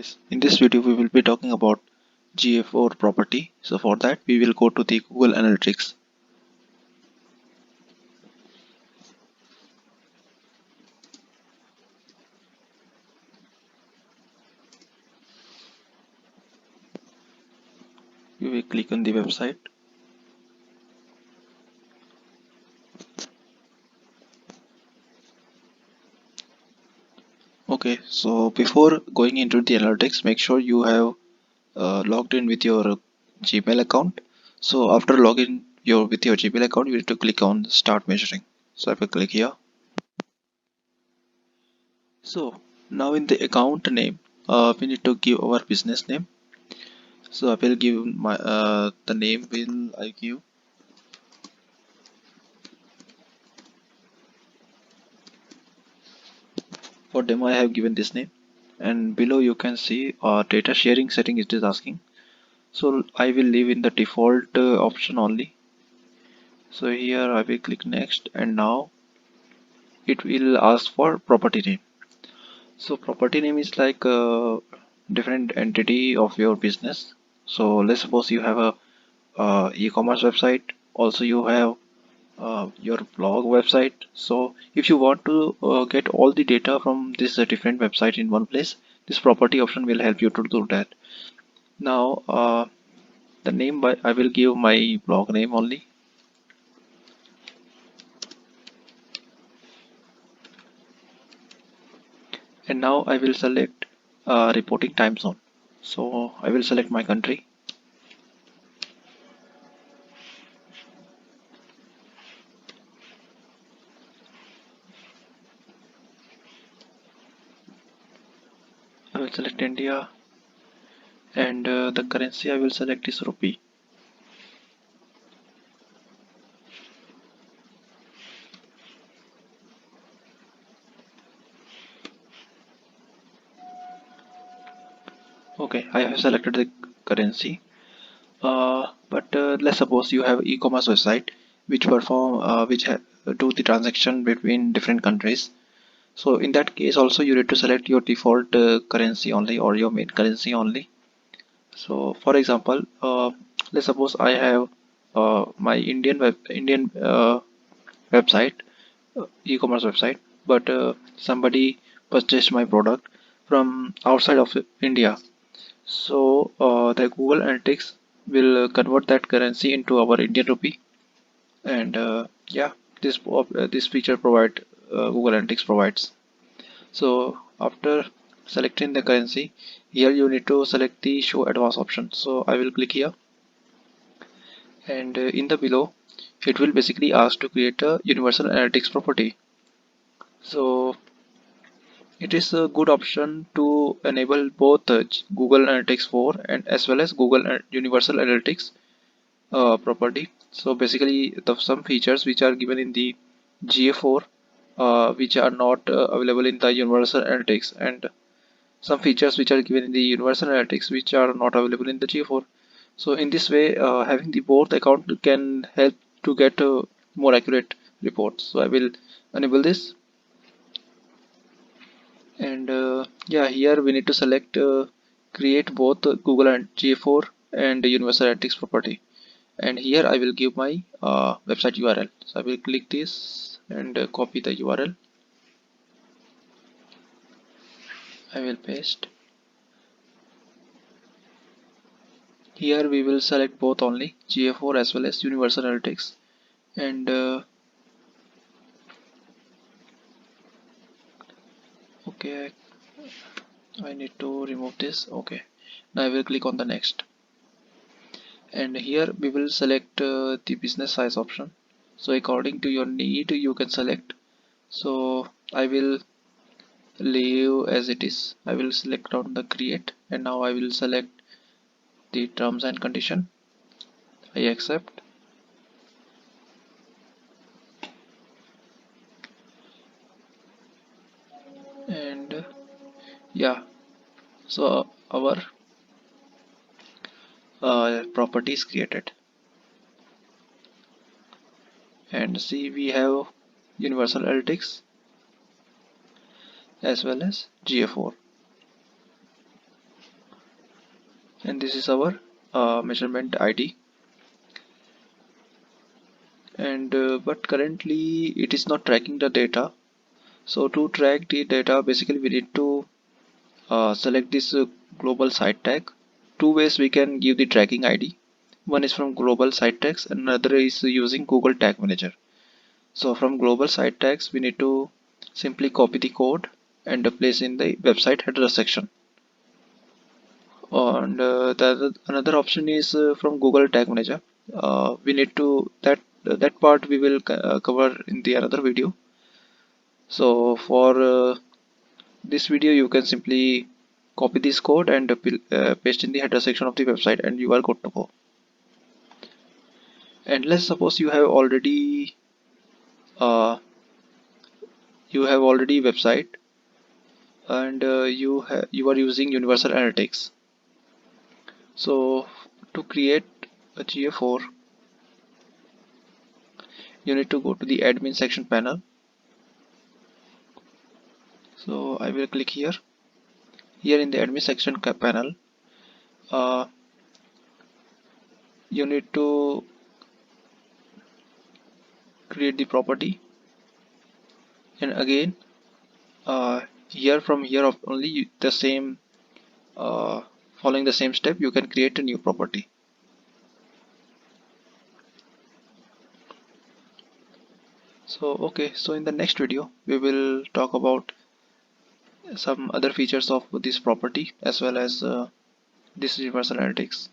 guys, in this video we will be talking about GA4 property. So for that we will go to the Google Analytics. We will click on the website. Okay, so before going into the analytics, make sure you have logged in with your Gmail account. So after login with your Gmail account, you need to click on start measuring. So I will click here. So now in the account name, we need to give our business name. So I will give my the name will I give. For demo I have given this name, and below you can see data sharing setting it is asking. So I will leave in the default option only. So here I will click next, and now it will ask for property name. So property name is like a different entity of your business. So let's suppose you have a e-commerce website, also you have your blog website. So if you want to get all the data from this different website in one place, this property option will help you to do that. Now the name I will give my blog name only, and now I will select reporting time zone. So I will select my country. I will select India, and the currency I will select is rupee. Okay, I have selected the currency. But let's suppose you have e-commerce website which perform do the transaction between different countries. So in that case also you need to select your default currency only, or your main currency only. So for example, let's suppose I have my Indian website, e-commerce website, but somebody purchased my product from outside of India. So the Google Analytics will convert that currency into our Indian rupee, and yeah, this feature Google Analytics provides. So after selecting the currency, here you need to select the show advanced option. So I will click here, and in the below it will basically ask to create a universal analytics property. So it is a good option to enable both Google Analytics 4 and as well as Universal Analytics property. So basically some features which are given in the GA4 which are not available in the Universal Analytics, and some features which are given in the Universal Analytics which are not available in the GA4. So in this way, having the both account can help to get more accurate reports. So I will enable this, and yeah, here we need to select create both Google and GA4 and Universal Analytics property, and here I will give my website URL. So I will click this and copy the URL. I will paste. Here we will select both only GA4 as well as Universal Analytics, and okay, I need to remove this. Okay, now I will click on the next, and here we will select the business size option. So according to your need you can select. So I will leave as it is. I will select on the create, and now I will select the terms and condition. I accept, and yeah, so our property is created, and see we have Universal Analytics as well as GA4. and this is our measurement ID. And but currently it is not tracking the data. So to track the data, basically we need to select this global site tag. Two ways we can give the tracking ID. One is from global site tags and another is using Google Tag Manager. So from global site tags we need to simply copy the code and place in the website header section. And another option is from Google Tag Manager. We need to that part we will cover in the another video. So for this video you can simply copy this code and paste in the header section of the website and you are good to go. And let's suppose uh, you have already website and you are using Universal Analytics. So to create a GA4 you need to go to the admin section panel. So I will click here. Here in the admin section panel, uh, you need to create the property, and again here from here of only the same uh, following the same step you can create a new property. So okay, so in the next video we will talk about some other features of this property as well as this universal analytics.